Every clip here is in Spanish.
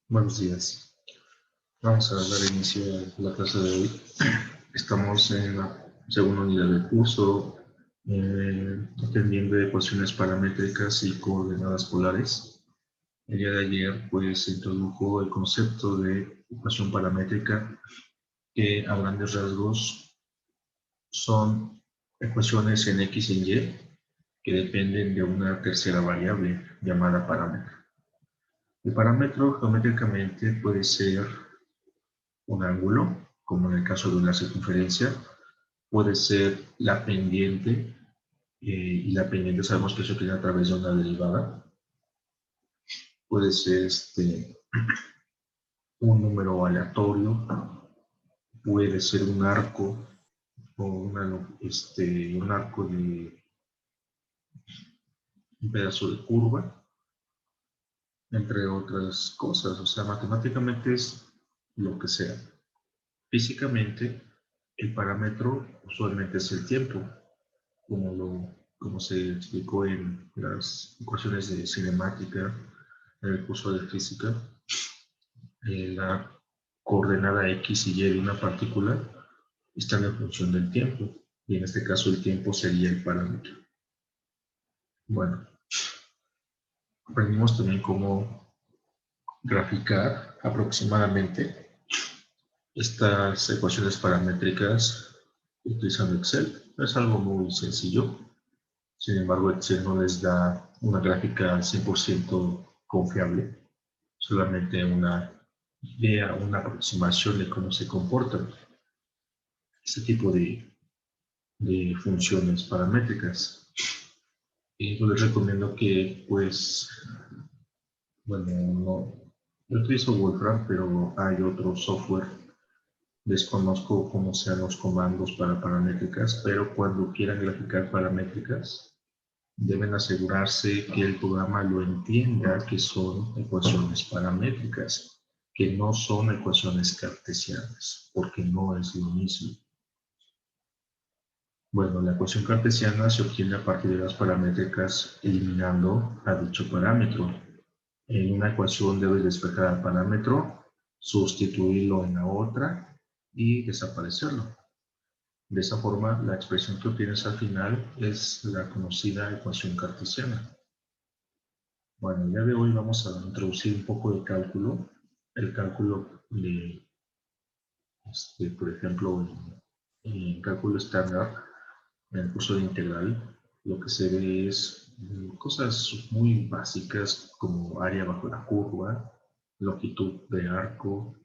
Buenos días. Vamos a dar inicio a la clase de hoy. Estamos en la segunda unidad del curso, atendiendo ecuaciones paramétricas y coordenadas polares. El día de ayer, pues, se introdujo el concepto de ecuación paramétrica, que a grandes rasgos son ecuaciones en X y en Y que dependen de una tercera variable llamada parámetro. El parámetro geométricamente puede ser un ángulo, como en el caso de una circunferencia, puede ser la pendiente, y la pendiente sabemos que se obtiene a través de una derivada, puede ser un número aleatorio, puede ser un arco o un arco de un pedazo de curva, entre otras cosas. O sea, matemáticamente es lo que sea. Físicamente, el parámetro usualmente es el tiempo, como se explicó en las ecuaciones de cinemática, en el curso de física. La coordenada X y Y de una partícula están en función del tiempo, y en este caso el tiempo sería el parámetro. Bueno, aprendimos también cómo graficar aproximadamente estas ecuaciones paramétricas utilizando Excel. Es algo muy sencillo. Sin embargo, Excel no les da una gráfica 100% confiable, solamente una idea, una aproximación de cómo se comportan este tipo de funciones paramétricas. Y yo les recomiendo que, pues, bueno, yo utilizo Wolfram, pero hay otro software. Desconozco cómo sean los comandos para paramétricas, pero cuando quieran graficar paramétricas, deben asegurarse que el programa lo entienda, que son ecuaciones paramétricas, que no son ecuaciones cartesianas, porque no es lo mismo. Bueno, la ecuación cartesiana se obtiene a partir de las paramétricas eliminando a dicho parámetro. En una ecuación debes despejar al parámetro, sustituirlo en la otra y desaparecerlo. De esa forma, la expresión que obtienes al final es la conocida ecuación cartesiana. Bueno, el día de hoy vamos a introducir un poco de cálculo. El cálculo de, por ejemplo, en cálculo estándar, en el curso de integral, lo que se ve es cosas muy básicas como área bajo la curva, longitud de arco.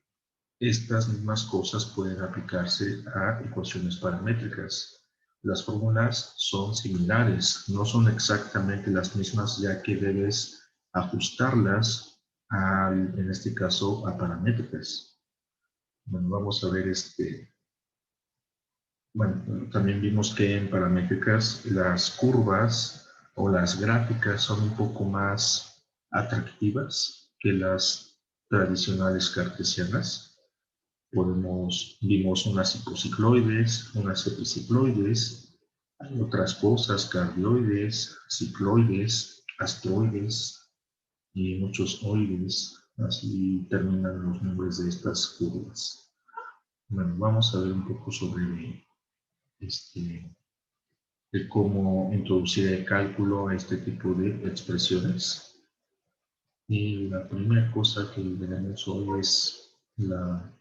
Estas mismas cosas pueden aplicarse a ecuaciones paramétricas. Las fórmulas son similares, no son exactamente las mismas, ya que debes ajustarlas en este caso a paramétricas. Bueno, vamos a ver bueno, también vimos que en paramétricas las curvas o las gráficas son un poco más atractivas que las tradicionales cartesianas. Vimos unas hipocicloides, unas epicicloides, hay otras cosas, cardioides, cicloides, astroides y muchos oides. Así terminan los nombres de estas curvas. Bueno, vamos a ver un poco sobre de cómo introducir el cálculo a este tipo de expresiones. Y la primera cosa que veremos hoy es la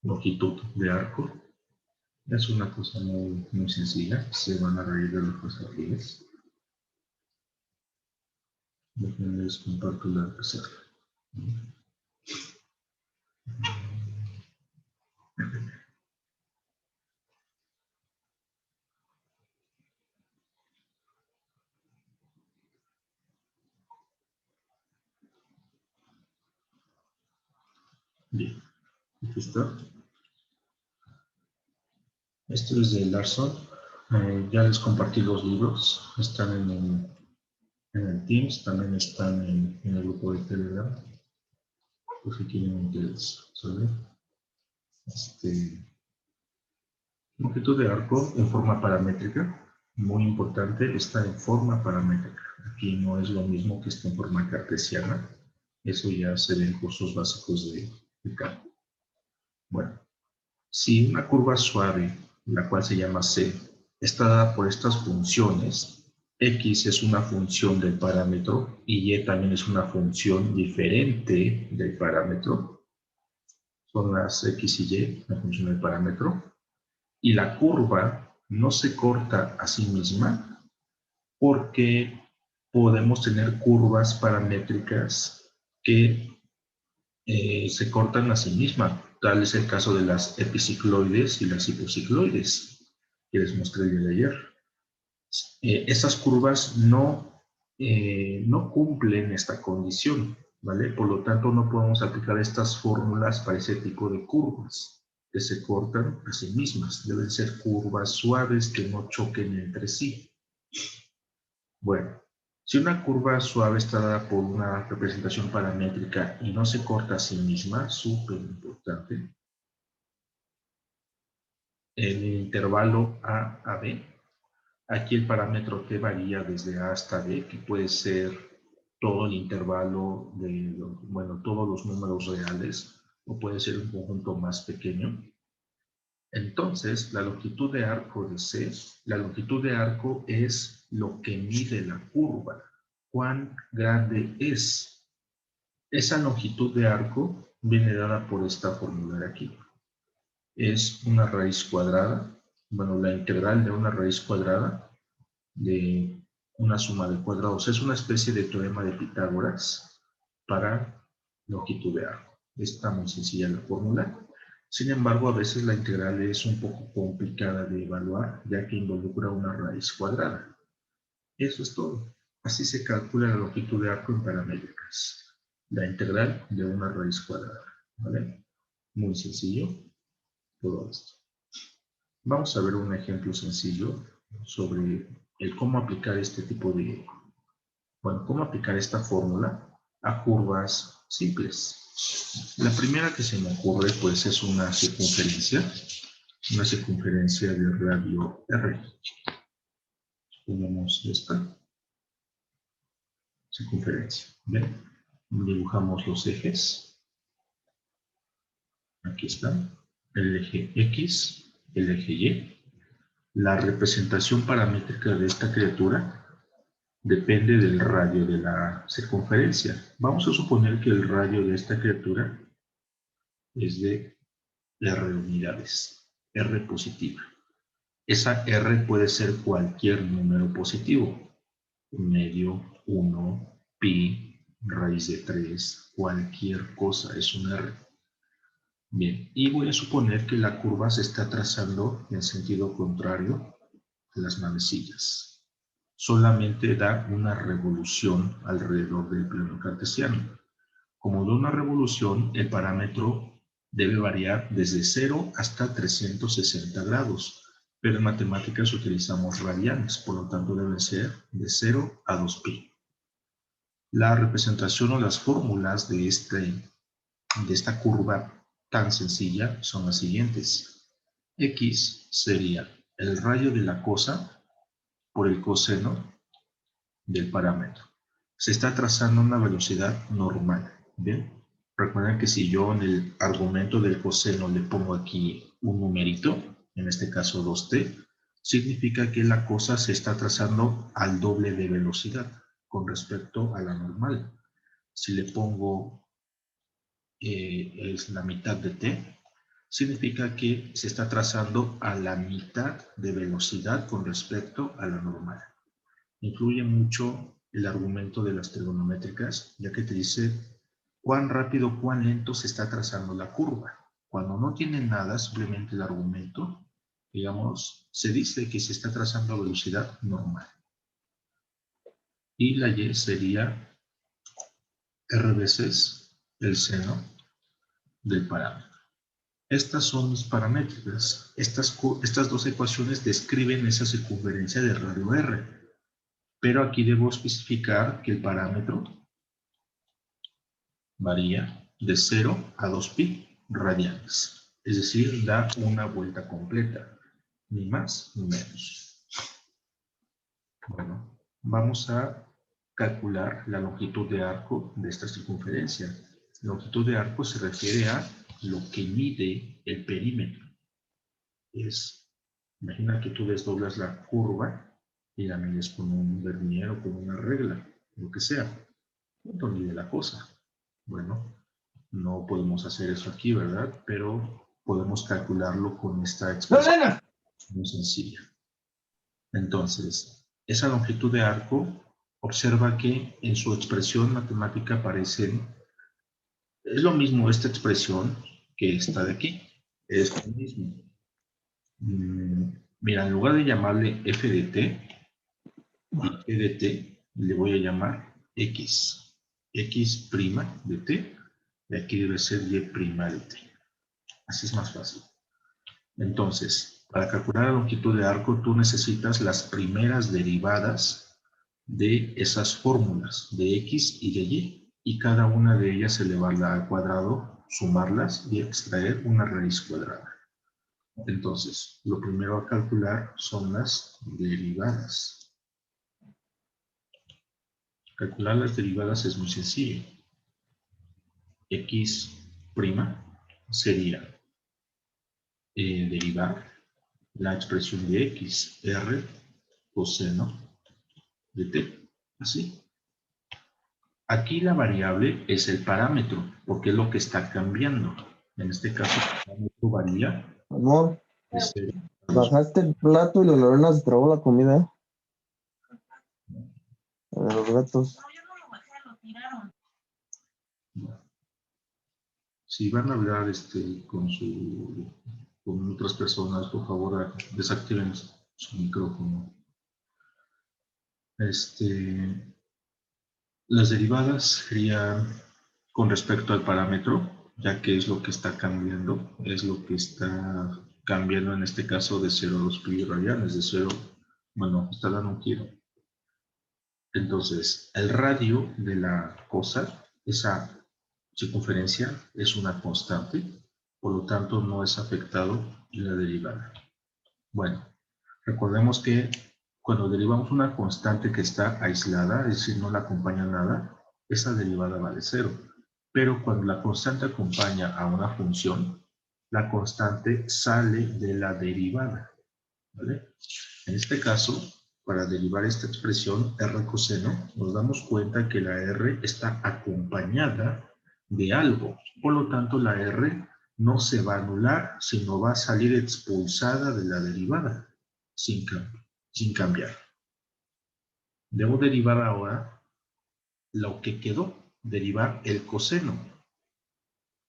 longitud de arco. Es una cosa muy sencilla, se van a reír de lo cosa que es. Déjenles comparto la receta. Bien, aquí está. Esto es de Larson. Ya les compartí los libros, están en el Teams, también están en el grupo de Telegram, por si quieren interés, ¿sale? Longitud de arco en forma paramétrica, muy importante, está en forma paramétrica. Aquí no es lo mismo que está en forma cartesiana. Eso ya se ve en cursos básicos de cálculo. Bueno, si una curva suave, la cual se llama C, está dada por estas funciones, X es una función del parámetro y Y también es una función diferente del parámetro. Son las X y Y, la función del parámetro. Y la curva no se corta a sí misma porque podemos tener curvas paramétricas que se cortan a sí mismas. Tal es el caso de las epicicloides y las hipocicloides, que les mostré el día de ayer. Esas curvas no cumplen esta condición, ¿vale? Por lo tanto, no podemos aplicar estas fórmulas para ese tipo de curvas que se cortan a sí mismas. Deben ser curvas suaves que no choquen entre sí. Bueno, si una curva suave está dada por una representación paramétrica y no se corta a sí misma, súper importante, en el intervalo A a B, aquí el parámetro t varía desde A hasta B, que puede ser todo el intervalo de, bueno, todos los números reales, o puede ser un conjunto más pequeño. Entonces, la longitud de arco de C, la longitud de arco es lo que mide la curva. ¿Cuán grande es? Esa longitud de arco viene dada por esta fórmula de aquí. Es una raíz cuadrada, bueno, la integral de una raíz cuadrada de una suma de cuadrados. Es una especie de teorema de Pitágoras para longitud de arco. Está muy sencilla la fórmula. Sin embargo, a veces la integral es un poco complicada de evaluar, ya que involucra una raíz cuadrada. Eso es todo. Así se calcula la longitud de arco en paramétricas. La integral de una raíz cuadrada. ¿Vale? Muy sencillo todo esto. Vamos a ver un ejemplo sencillo sobre el cómo aplicar este tipo de, bueno, cómo aplicar esta fórmula a curvas simples. La primera que se me ocurre, pues, es una circunferencia de radio R. Ponemos esta circunferencia. ¿Ven? Dibujamos los ejes. Aquí están. El eje X, el eje Y. La representación paramétrica de esta criatura depende del radio de la circunferencia. Vamos a suponer que el radio de esta criatura es de R unidades, R positiva. Esa R puede ser cualquier número positivo, medio, 1, pi, raíz de 3, cualquier cosa es un R. Bien, y voy a suponer que la curva se está trazando en sentido contrario a las manecillas. Solamente da una revolución alrededor del plano cartesiano. Como da una revolución, el parámetro debe variar desde 0 hasta 360 grados, pero en matemáticas utilizamos radianes, por lo tanto deben ser de 0 a 2pi. La representación o las fórmulas de esta curva tan sencilla son las siguientes. X sería el radio de la cosa por el coseno del parámetro. Se está trazando una velocidad normal. ¿Bien? Recuerden que si yo en el argumento del coseno le pongo aquí un numerito, en este caso 2t, significa que la cosa se está trazando al doble de velocidad con respecto a la normal. Si le pongo es la mitad de t, significa que se está trazando a la mitad de velocidad con respecto a la normal. Influye mucho el argumento de las trigonométricas, ya que te dice cuán rápido, cuán lento se está trazando la curva. Cuando no tiene nada, simplemente el argumento, digamos, se dice que se está trazando a velocidad normal. Y la y sería r veces el seno del parámetro. Estas son mis paramétricas. Estas dos ecuaciones describen esa circunferencia de radio R. Pero aquí debo especificar que el parámetro varía de 0 a 2pi radianes. Es decir, da una vuelta completa. Ni más ni menos. Bueno, vamos a calcular la longitud de arco de esta circunferencia. La longitud de arco se refiere a lo que mide el perímetro. Imagina que tú desdoblas la curva y la mides con un vernier o con una regla, lo que sea. ¿Cuánto mide la cosa? Bueno, no podemos hacer eso aquí, ¿verdad? Pero podemos calcularlo con esta expresión muy sencilla. Entonces, esa longitud de arco, observa que en su expresión matemática aparecen, es lo mismo esta expresión que esta de aquí, es lo mismo. Mira, en lugar de llamarle f de t, y e de t, le voy a llamar x. X' de t, y aquí debe ser y' de t. Así es más fácil. Entonces, para calcular la longitud de arco, tú necesitas las primeras derivadas de esas fórmulas, de x y de y, y cada una de ellas elevarla al cuadrado, sumarlas y extraer una raíz cuadrada. Entonces, lo primero a calcular son las derivadas. Calcular las derivadas es muy sencillo. X' sería derivar la expresión de x, r coseno de t, así. Aquí la variable es el parámetro, porque es lo que está cambiando. En este caso, el parámetro varía Amor, de 0 a 2. bajaste el plato y la Lorena se trabó la comida. De los gatos. No, yo no lo bajé, lo tiraron. Si van a hablar con otras personas, por favor, desactiven su micrófono. Las derivadas serían con respecto al parámetro, ya que es lo que está cambiando, es lo que está cambiando en este caso de 0 a 2 pi radianes, de 0, bueno, está dando un giro. Entonces, el radio de la cosa, esa circunferencia, es una constante, por lo tanto no es afectado la derivada. Bueno, recordemos que cuando derivamos una constante que está aislada, es decir, no la acompaña nada, esa derivada vale 0. Pero cuando la constante acompaña a una función, la constante sale de la derivada, ¿vale? En este caso, para derivar esta expresión r coseno, nos damos cuenta que la r está acompañada de algo. Por lo tanto, la r no se va a anular, sino va a salir expulsada de la derivada, sin cambiar. Debo derivar ahora lo que quedó, derivar el coseno.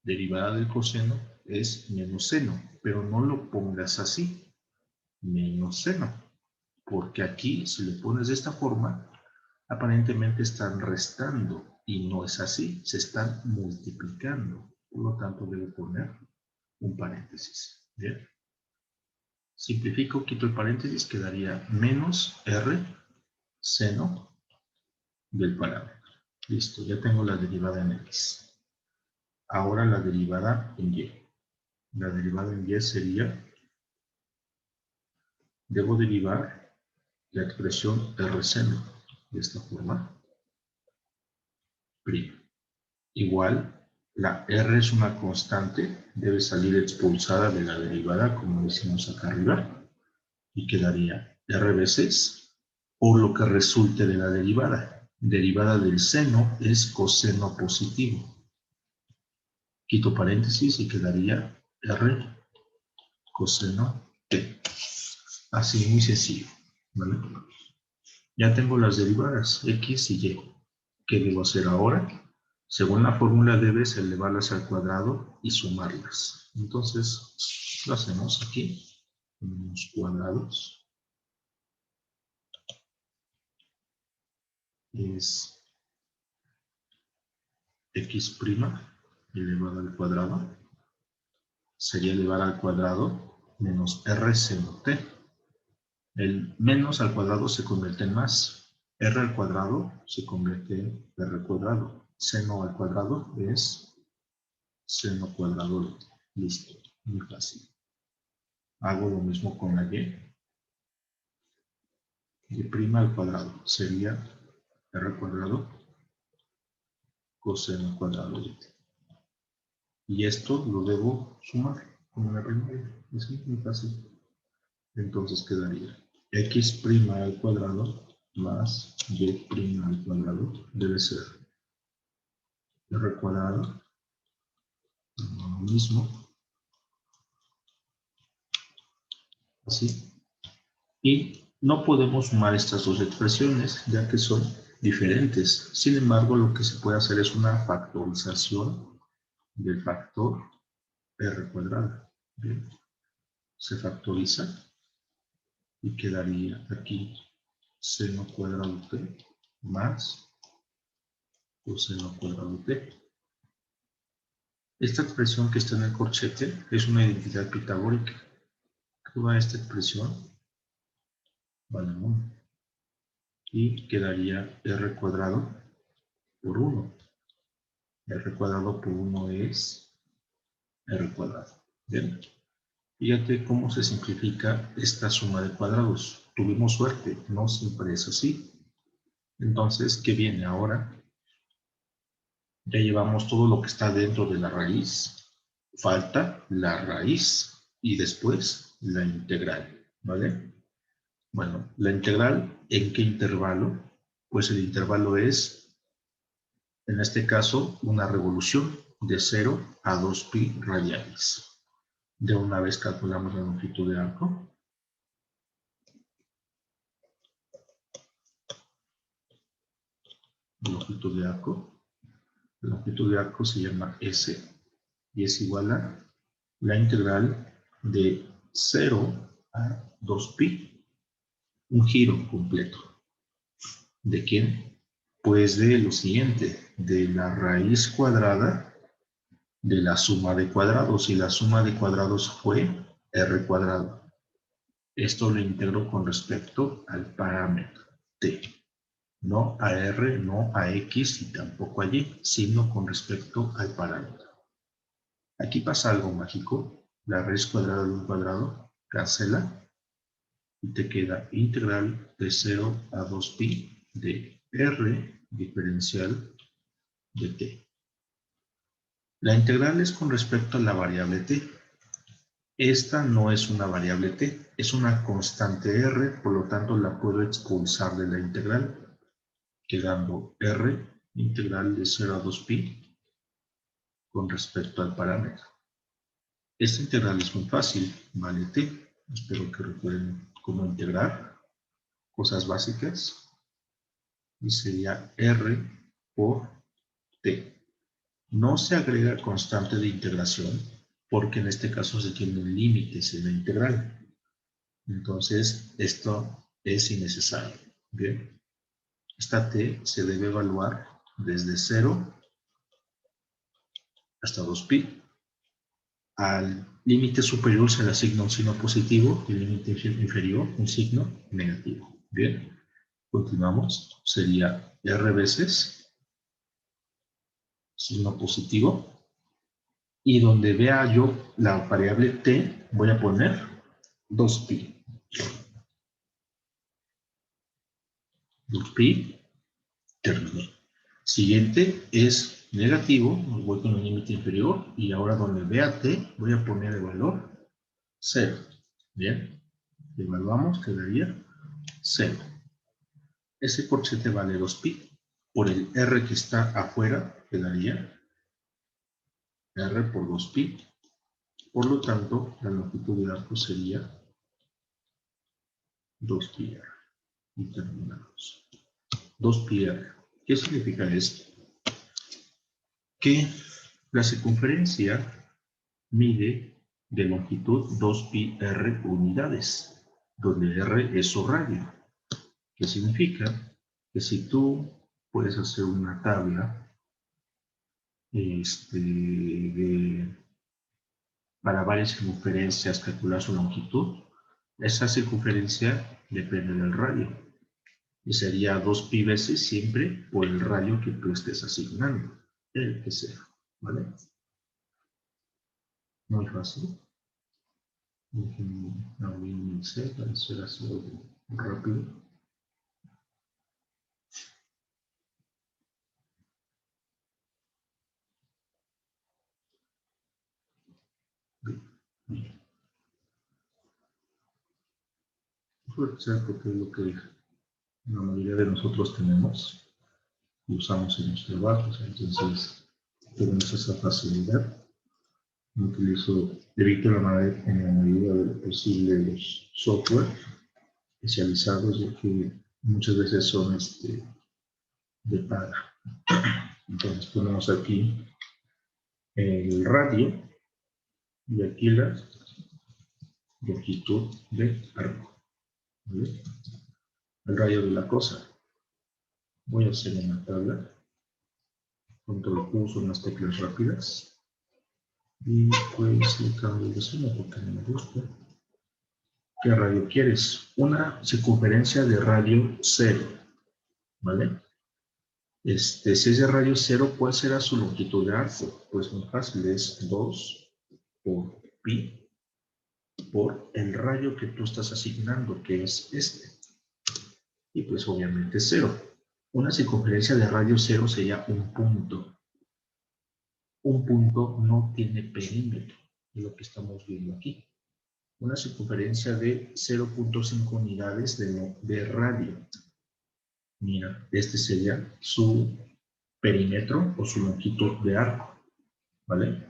Derivada del coseno es menos seno, pero no lo pongas así, menos seno, porque aquí, si lo pones de esta forma, aparentemente están restando, y no es así, se están multiplicando. Por lo tanto, debo poner un paréntesis. ¿Bien? Simplifico, quito el paréntesis, quedaría menos r seno del parámetro. Listo, ya tengo la derivada en x. Ahora la derivada en y. La derivada en y sería, debo derivar la expresión r seno de esta forma. Igual, la r es una constante, debe salir expulsada de la derivada, como decimos acá arriba, y quedaría r veces por lo que resulte de la derivada. Derivada del seno es coseno positivo. Quito paréntesis y quedaría r coseno t. Así, muy sencillo, ¿vale? Ya tengo las derivadas x y y. ¿Qué debo hacer ahora? Según la fórmula debes elevarlas al cuadrado y sumarlas. Entonces, lo hacemos aquí, en los cuadrados. Es x' elevado al cuadrado. Sería elevar al cuadrado menos r seno t. El menos al cuadrado se convierte en más. R al cuadrado se convierte en r cuadrado. Seno al cuadrado es seno cuadrado de t. Listo, muy fácil. Hago lo mismo con la y. Y' al cuadrado sería R cuadrado coseno cuadrado de t. Y esto lo debo sumar con una primaria. Es muy fácil. Entonces quedaría x' al cuadrado más y' al cuadrado debe ser r cuadrado, lo mismo, así. Y no podemos sumar estas dos expresiones ya que son diferentes. Sin embargo, lo que se puede hacer es una factorización del factor r cuadrado. Bien. Se factoriza y quedaría aquí seno cuadrado t más coseno cuadrado t. Esta expresión que está en el corchete es una identidad pitagórica. Toda esta expresión vale 1 y quedaría r cuadrado por 1. R cuadrado por 1 es r cuadrado. Bien. Fíjate cómo se simplifica esta suma de cuadrados. Tuvimos suerte, no siempre es así. Entonces, ¿qué viene ahora? Ya llevamos todo lo que está dentro de la raíz. Falta la raíz y después la integral, ¿vale? Bueno, la integral, ¿en qué intervalo? Pues el intervalo es, en este caso, una revolución de 0 a 2pi radianes. De una vez calculamos la longitud de arco. Longitud de arco. La longitud de arco se llama S y es igual a la integral de 0 a 2pi. Un giro completo. ¿De quién? Pues de lo siguiente, de la raíz cuadrada de la suma de cuadrados, y la suma de cuadrados fue r cuadrado. Esto lo integro con respecto al parámetro t, no a r, no a x y tampoco a y, sino con respecto al parámetro. Aquí pasa algo mágico, la raíz cuadrada de un cuadrado cancela y te queda integral de 0 a 2pi de r diferencial de t. La integral es con respecto a la variable t. Esta no es una variable t, es una constante r, por lo tanto la puedo expulsar de la integral, quedando r integral de 0 a 2pi con respecto al parámetro. Esta integral es muy fácil, vale t. Espero que recuerden cómo integrar, cosas básicas, y sería r por t. No se agrega constante de integración porque en este caso se tienen límites en la integral. Entonces, esto es innecesario. Bien. Esta t se debe evaluar desde 0 hasta 2pi. Al límite superior se le asigna un signo positivo y al límite inferior un signo negativo. Bien. Continuamos. Sería r veces signo positivo. Y donde vea yo la variable t, voy a poner 2pi. 2pi, terminé. Siguiente es negativo, voy con el límite inferior, y ahora donde vea t, voy a poner el valor 0. Bien, evaluamos, quedaría 0. Ese corchete vale 2pi. Por el r que está afuera, quedaría r por 2pi. Por lo tanto, la longitud de arco sería 2pi r. Y terminamos. 2pi r. ¿Qué significa esto? Que la circunferencia mide de longitud 2pi r unidades, donde r es su radio. ¿Qué significa? Que si tú puedes hacer una tabla para varias circunferencias, calcular su longitud, esa circunferencia depende del radio. Y sería 2pi veces siempre por el radio que tú estés asignando, el que sea, ¿vale? Muy fácil. Déjenme abrir mi set para hacer así algo rápido. Puede ser porque es lo que la mayoría de nosotros tenemos y usamos en los trabajos, entonces tenemos esa facilidad. Evito en la medida de lo posible los software especializados, ya que muchas veces son de paga. Entonces ponemos aquí el radio y aquí la longitud de arco. ¿Vale? El radio de la cosa. Voy a hacer una tabla. Control Q son unas teclas rápidas. Y pues le cambio el diseño porque no me gusta. ¿Qué radio quieres? Una circunferencia de radio 0. ¿Vale? Si es de radio 0, ¿cuál será su longitud de arco? Pues muy fácil, es 2 por pi por el radio que tú estás asignando, que es este. Y pues obviamente 0. Una circunferencia de radio 0 sería un punto. Un punto no tiene perímetro, es lo que estamos viendo aquí. Una circunferencia de 0.5 unidades de radio. Mira, este sería su perímetro o su longitud de arco, ¿vale?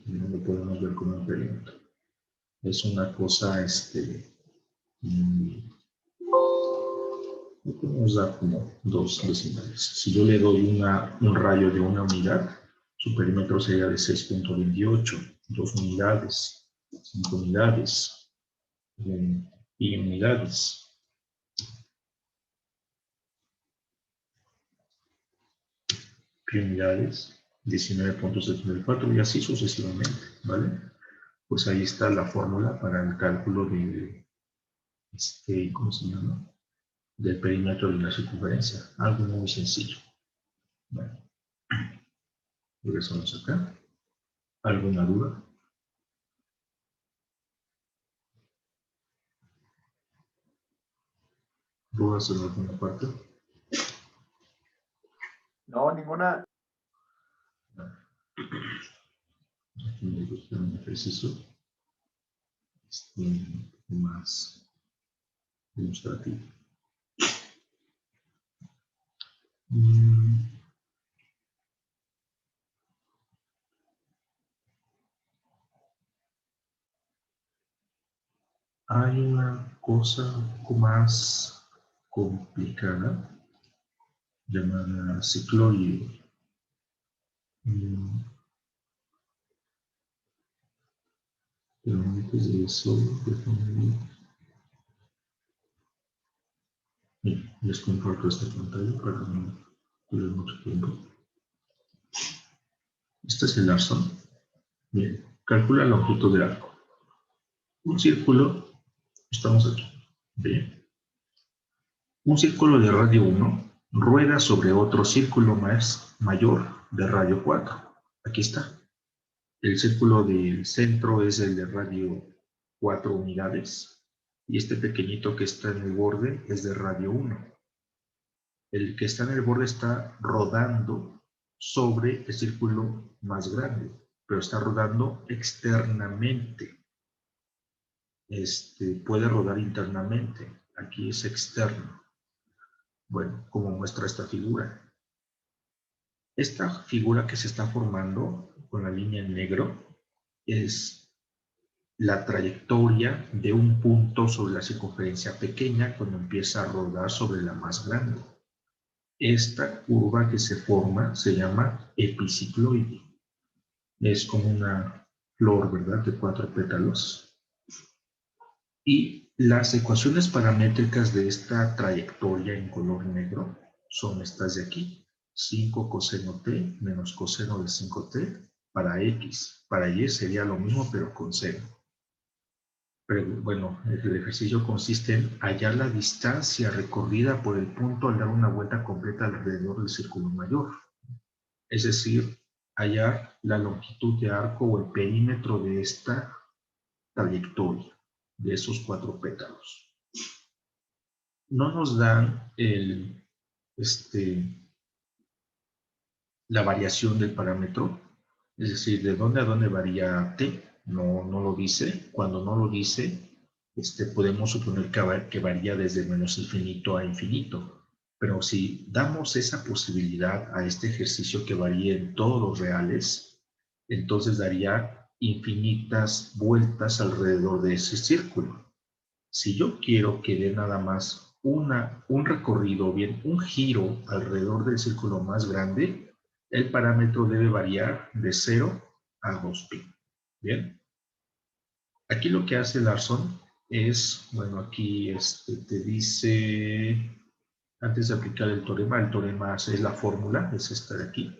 No lo podemos ver como un perímetro. Es una cosa, nos da como 2 decimales. Si yo le doy un radio de 1 unidad, su perímetro sería de 6.28, 2 unidades, 5 unidades y unidades. Y unidades, 19.74 y así sucesivamente, ¿vale? Pues ahí está la fórmula para el cálculo de, ¿cómo se llama? Del perímetro de la circunferencia. Algo muy sencillo. Bueno, regresamos acá. ¿Alguna duda? ¿Dudas en alguna parte? No, ninguna. Aquí me gusta un ejercicio más ilustrativo. Hay una cosa un poco más complicada llamada cicloide. Pero antes de eso, déjame... les comparto esta pantalla para no perder mucho tiempo. Este es el arzón. Bien, calcula la longitud del arco. Un círculo, estamos aquí. Bien. Un círculo de radio 1 rueda sobre otro círculo mayor de radio 4. Aquí está. El círculo del centro es el de radio 4 unidades y este pequeñito que está en el borde es de radio 1. El que está en el borde está rodando sobre el círculo más grande, pero está rodando externamente. Puede rodar internamente. Aquí es externo. Bueno, como muestra esta figura. Esta figura que se está formando con la línea en negro es la trayectoria de un punto sobre la circunferencia pequeña cuando empieza a rodar sobre la más grande. Esta curva que se forma se llama epicicloide. Es como una flor, ¿verdad?, de 4 pétalos. Y las ecuaciones paramétricas de esta trayectoria en color negro son estas de aquí. 5 coseno t menos coseno de 5t para x. Para y sería lo mismo, pero con cero. Pero, bueno, el ejercicio consiste en hallar la distancia recorrida por el punto al dar una vuelta completa alrededor del círculo mayor. Es decir, hallar la longitud de arco o el perímetro de esta trayectoria, de esos 4 pétalos. No nos dan la variación del parámetro, es decir, de dónde a dónde varía t, no lo dice. Cuando no lo dice, podemos suponer que varía desde menos infinito a infinito. Pero si damos esa posibilidad a este ejercicio que varíe en todos los reales, entonces daría infinitas vueltas alrededor de ese círculo. Si yo quiero que dé nada más un recorrido, bien, un giro alrededor del círculo más grande, el parámetro debe variar de 0 a 2pi. Bien. Aquí lo que hace Larson es, bueno, aquí te dice, antes de aplicar el teorema es la fórmula, es esta de aquí.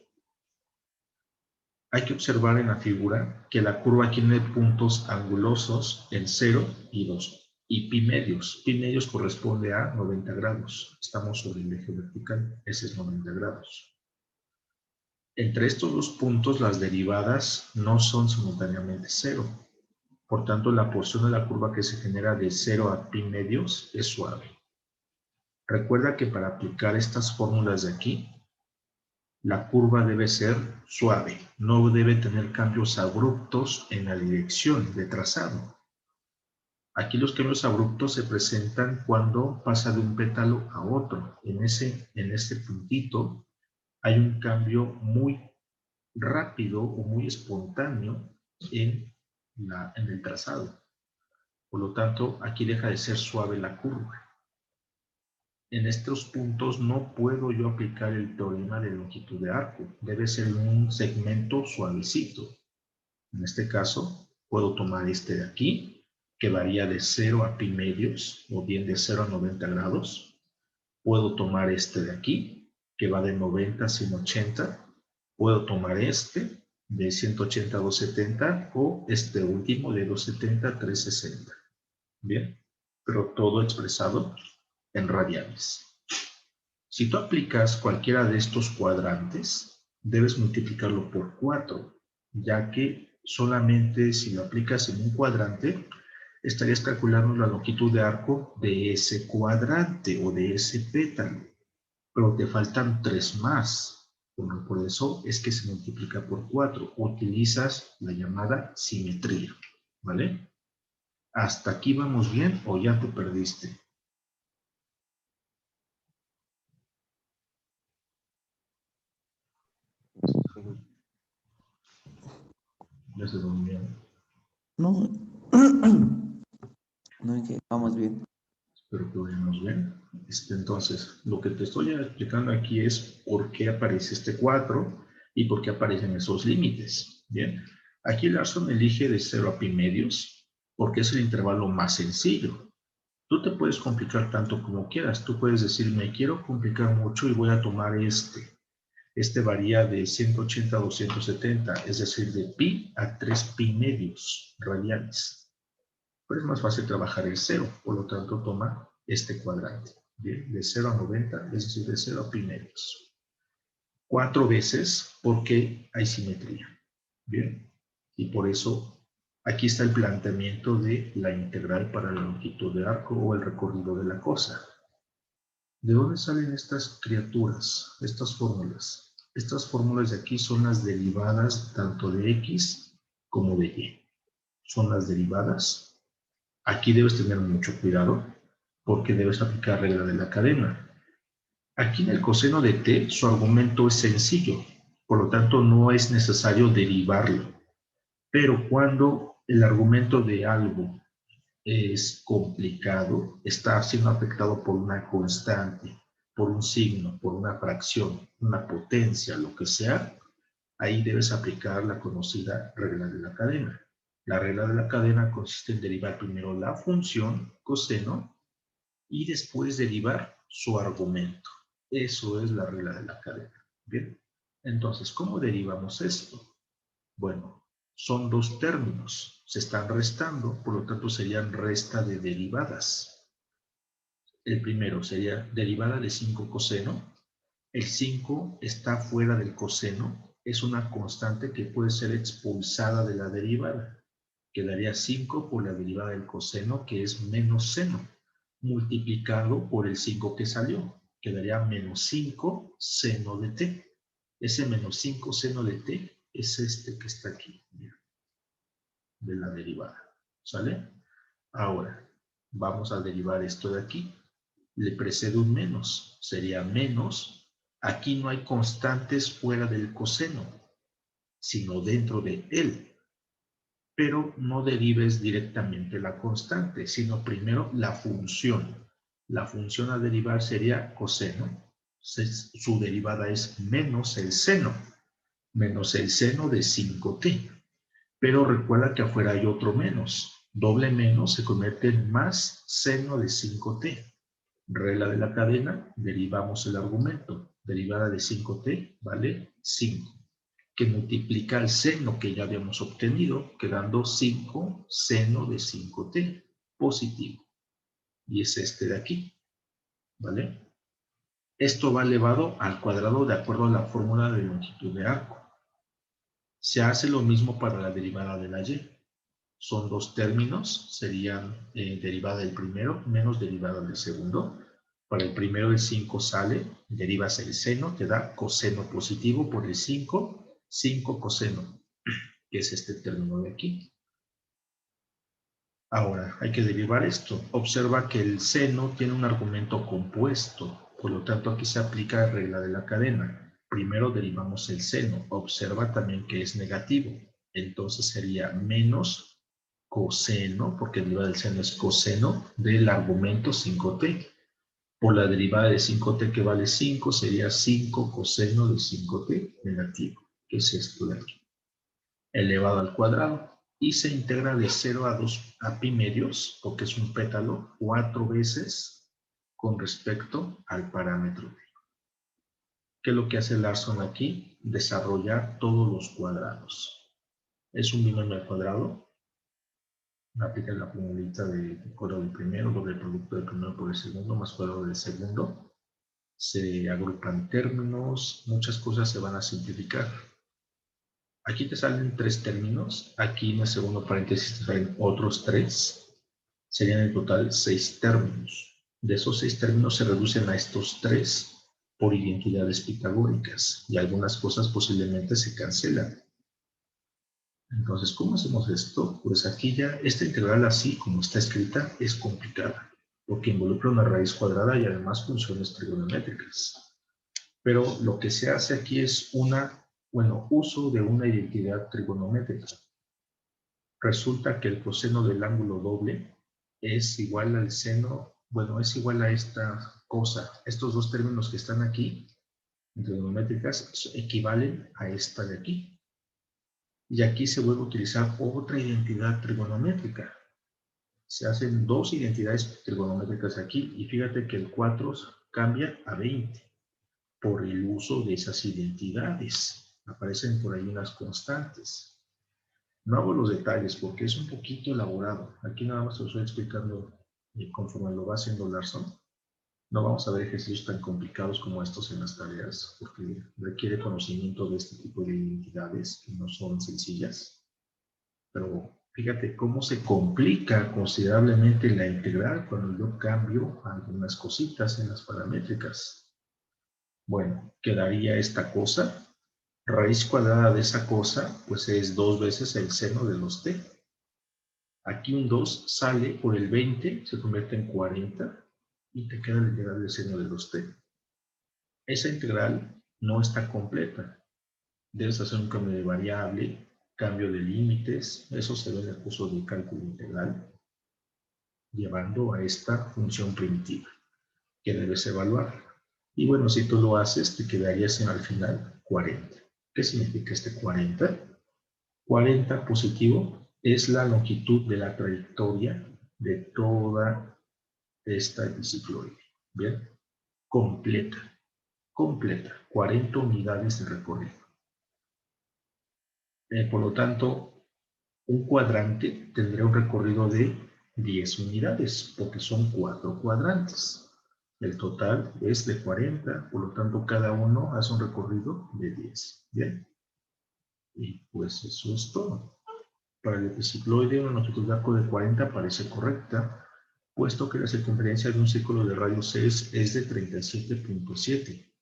Hay que observar en la figura que la curva tiene puntos angulosos en 0 y 2. Y pi medios. Pi medios corresponde a 90 grados. Estamos sobre el eje vertical. Ese es 90 grados. Entre estos dos puntos, las derivadas no son simultáneamente 0. Por tanto, la porción de la curva que se genera de 0 a pi medios es suave. Recuerda que para aplicar estas fórmulas de aquí, la curva debe ser suave, no debe tener cambios abruptos en la dirección de trazado. Aquí los cambios abruptos se presentan cuando pasa de un pétalo a otro. En este puntito hay un cambio muy rápido o muy espontáneo en el trazado. Por lo tanto, aquí deja de ser suave la curva. En estos puntos no puedo yo aplicar el teorema de longitud de arco. Debe ser un segmento suavecito. En este caso, puedo tomar este de aquí, que varía de 0 a pi medios, o bien de 0 a 90 grados. Puedo tomar este de aquí, que va de 90 a 180. Puedo tomar este, de 180 a 270, o este último, de 270 a 360. Bien, pero todo expresado en radianes. Si tú aplicas cualquiera de estos cuadrantes, debes multiplicarlo por 4, ya que solamente si lo aplicas en un cuadrante, estarías calculando la longitud de arco de ese cuadrante o de ese pétalo, pero te faltan 3 más. Bueno, por eso es que se multiplica por 4. Utilizas la llamada simetría, ¿vale? ¿Hasta aquí vamos bien o ya te perdiste? Ya se durmieron. No, no, que vamos bien. Espero que vayamos bien. Entonces, lo que te estoy explicando aquí es por qué aparece este 4 y por qué aparecen esos límites. Bien, aquí Larson elige de 0 a pi medios porque es el intervalo más sencillo. Tú te puedes complicar tanto como quieras. Tú puedes decir, me quiero complicar mucho y voy a tomar este. Este varía de 180 a 270, es decir, de pi a 3 pi medios radianes. Pero es más fácil trabajar el 0, por lo tanto toma este cuadrante. Bien, de 0 a 90, es decir, de 0 a pi medios. 4 veces porque hay simetría. Bien, y por eso aquí está el planteamiento de la integral para la longitud de arco o el recorrido de la cosa. ¿De dónde salen estas criaturas, estas fórmulas? Estas fórmulas de aquí son las derivadas tanto de x como de y. Son las derivadas. Aquí debes tener mucho cuidado porque debes aplicar regla de la cadena. Aquí en el coseno de t su argumento es sencillo, por lo tanto no es necesario derivarlo. Pero cuando el argumento de algo es complicado, está siendo afectado por una constante, por un signo, por una fracción, una potencia, lo que sea, ahí debes aplicar la conocida regla de la cadena. La regla de la cadena consiste en derivar primero la función coseno y después derivar su argumento. Eso es la regla de la cadena. Bien, entonces, ¿cómo derivamos esto? Bueno, son dos términos, se están restando, por lo tanto serían resta de derivadas. El primero sería derivada de 5 coseno. El 5 está fuera del coseno, es una constante que puede ser expulsada de la derivada. Quedaría 5 por la derivada del coseno, que es menos seno, multiplicado por el 5 que salió. Quedaría menos 5 seno de t. Ese menos 5 seno de t es este que está aquí, mira, de la derivada, ¿sale? Ahora, vamos a derivar esto de aquí. Le precede un menos, sería menos. Aquí no hay constantes fuera del coseno, sino dentro de él. Pero no derives directamente la constante, sino primero la función. La función a derivar sería coseno. Su derivada es menos el seno de 5t. Pero recuerda que afuera hay otro menos. Doble menos se convierte en más seno de 5t. Regla de la cadena, derivamos el argumento. Derivada de 5t vale 5, que multiplica el seno que ya habíamos obtenido, quedando 5 seno de 5t positivo. Y es este de aquí, ¿vale? Esto va elevado al cuadrado de acuerdo a la fórmula de longitud de arco. Se hace lo mismo para la derivada de la y. Son dos términos, serían derivada del primero menos derivada del segundo. Para el primero el 5 sale, derivas el seno, te da coseno positivo por el 5, 5 coseno, que es este término de aquí. Ahora, hay que derivar esto. Observa que el seno tiene un argumento compuesto, por lo tanto aquí se aplica la regla de la cadena. Primero derivamos el seno. Observa también que es negativo. Entonces sería menos coseno, porque el derivada del seno es coseno, del argumento 5t. Por la derivada de 5t que vale 5, sería 5 coseno de 5t negativo, que es esto de aquí, elevado al cuadrado. Y se integra de 0 a 2 a pi medios, porque es un pétalo, 4 veces con respecto al parámetro. ¿Qué es lo que hace Larson aquí? Desarrollar todos los cuadrados. Es un binomio al cuadrado. Aplica la formulita de cuadrado del primero, doble producto del primero por el segundo, más cuadrado del segundo. Se agrupan términos, muchas cosas se van a simplificar. Aquí te salen 3 términos, aquí en el segundo paréntesis te salen otros 3. Serían en total 6 términos. De esos 6 términos se reducen a estos 3 por identidades pitagóricas y algunas cosas posiblemente se cancelan. Entonces, ¿cómo hacemos esto? Pues aquí ya, esta integral así como está escrita es complicada, porque involucra una raíz cuadrada y además funciones trigonométricas. Pero lo que se hace aquí es uso de una identidad trigonométrica. Resulta que el coseno del ángulo doble es igual al seno, es igual a esta cosa. Estos dos términos que están aquí, trigonométricas, equivalen a esta de aquí. Y aquí se vuelve a utilizar otra identidad trigonométrica. Se hacen dos identidades trigonométricas aquí y fíjate que el 4 cambia a 20 por el uso de esas identidades. Aparecen por ahí unas constantes. No hago los detalles porque es un poquito elaborado. Aquí nada más te lo estoy explicando conforme lo va haciendo Larson. No vamos a ver ejercicios tan complicados como estos en las tareas, porque requiere conocimiento de este tipo de identidades que no son sencillas. Pero fíjate cómo se complica considerablemente la integral cuando yo cambio algunas cositas en las paramétricas. Bueno, quedaría esta cosa. Raíz cuadrada de esa cosa, pues es 2 veces el seno de los t. Aquí un 2 sale por el 20, se convierte en 40. Y te queda la integral del seno de los t. Esa integral no está completa. Debes hacer un cambio de variable, cambio de límites. Eso se ve en el curso de cálculo integral, llevando a esta función primitiva que debes evaluar. Y bueno, si tú lo haces, te quedarías al final 40. ¿Qué significa este 40? 40 positivo es la longitud de la trayectoria de toda esta bicicloide. Bien, completa, 40 unidades de recorrido. Por lo tanto, un cuadrante tendrá un recorrido de 10 unidades, porque son 4 cuadrantes. El total es de 40, por lo tanto, cada uno hace un recorrido de 10. Bien. Y pues eso es todo. Para el epicicloide, una longitud de arco de 40 parece correcta, puesto que la circunferencia de un círculo de radio 6 es de 37.7.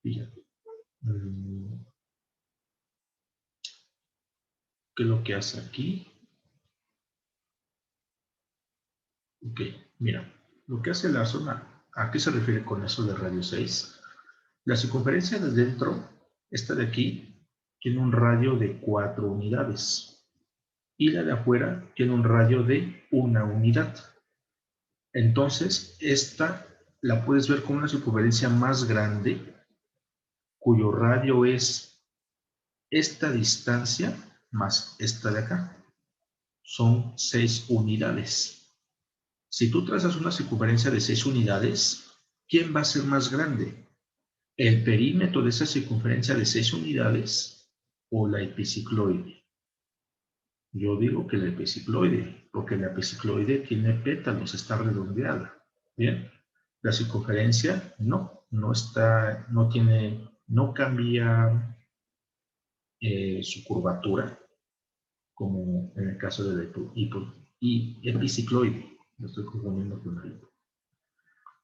Fíjate, ¿Qué es lo que hace aquí? Ok, mira, lo que hace la zona, ¿a qué se refiere con eso de radio 6? La circunferencia de dentro, esta de aquí, tiene un radio de 4 unidades y la de afuera tiene un radio de 1 unidad. Entonces, esta la puedes ver con una circunferencia más grande, cuyo radio es esta distancia más esta de acá. Son 6 unidades. Si tú trazas una circunferencia de 6 unidades, ¿quién va a ser más grande? ¿El perímetro de esa circunferencia de 6 unidades o la epicicloide? Yo digo que la epicicloide, porque la epicicloide tiene pétalos, está redondeada. Bien, la circunferencia no está, no tiene, no cambia su curvatura, como en el caso de la epicicloide. Lo estoy confundiendo con la hipo.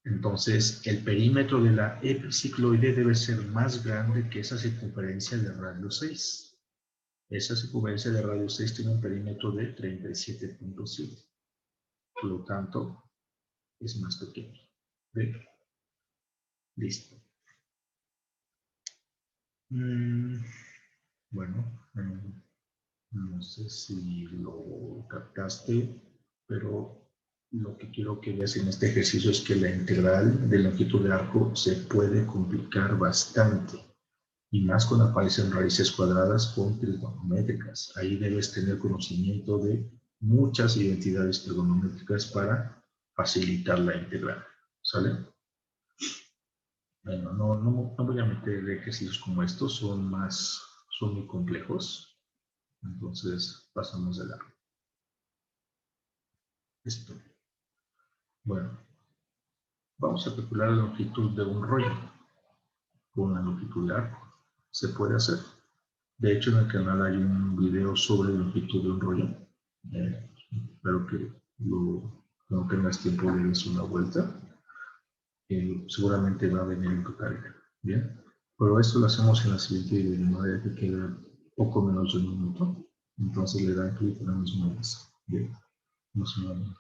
Entonces, el perímetro de la epicicloide debe ser más grande que esa circunferencia de radio 6. Esa circunferencia de radio 6 tiene un perímetro de 37.7. Por lo tanto, es más pequeño. ¿Ve? Listo. Bueno, no sé si lo captaste, pero lo que quiero que veas en este ejercicio es que la integral de longitud de arco se puede complicar bastante. Y más cuando aparecen raíces cuadradas con trigonométricas. Ahí debes tener conocimiento de muchas identidades trigonométricas para facilitar la integral. ¿Sale? Bueno, no voy a meter ejercicios como estos, son muy complejos. Entonces, pasamos de largo. Esto. Bueno, vamos a calcular la longitud de un rollo. Con la longitud de arco. Se puede hacer. De hecho, en el canal hay un video sobre la longitud de un rollo. Espero que no tengas tiempo de darles una vuelta. Seguramente va a venir en tu tarea. Bien. Pero esto lo hacemos en la siguiente video, de manera que queda poco menos de un minuto. Entonces le dan clic en la misma vez. Bien. Nos vemos.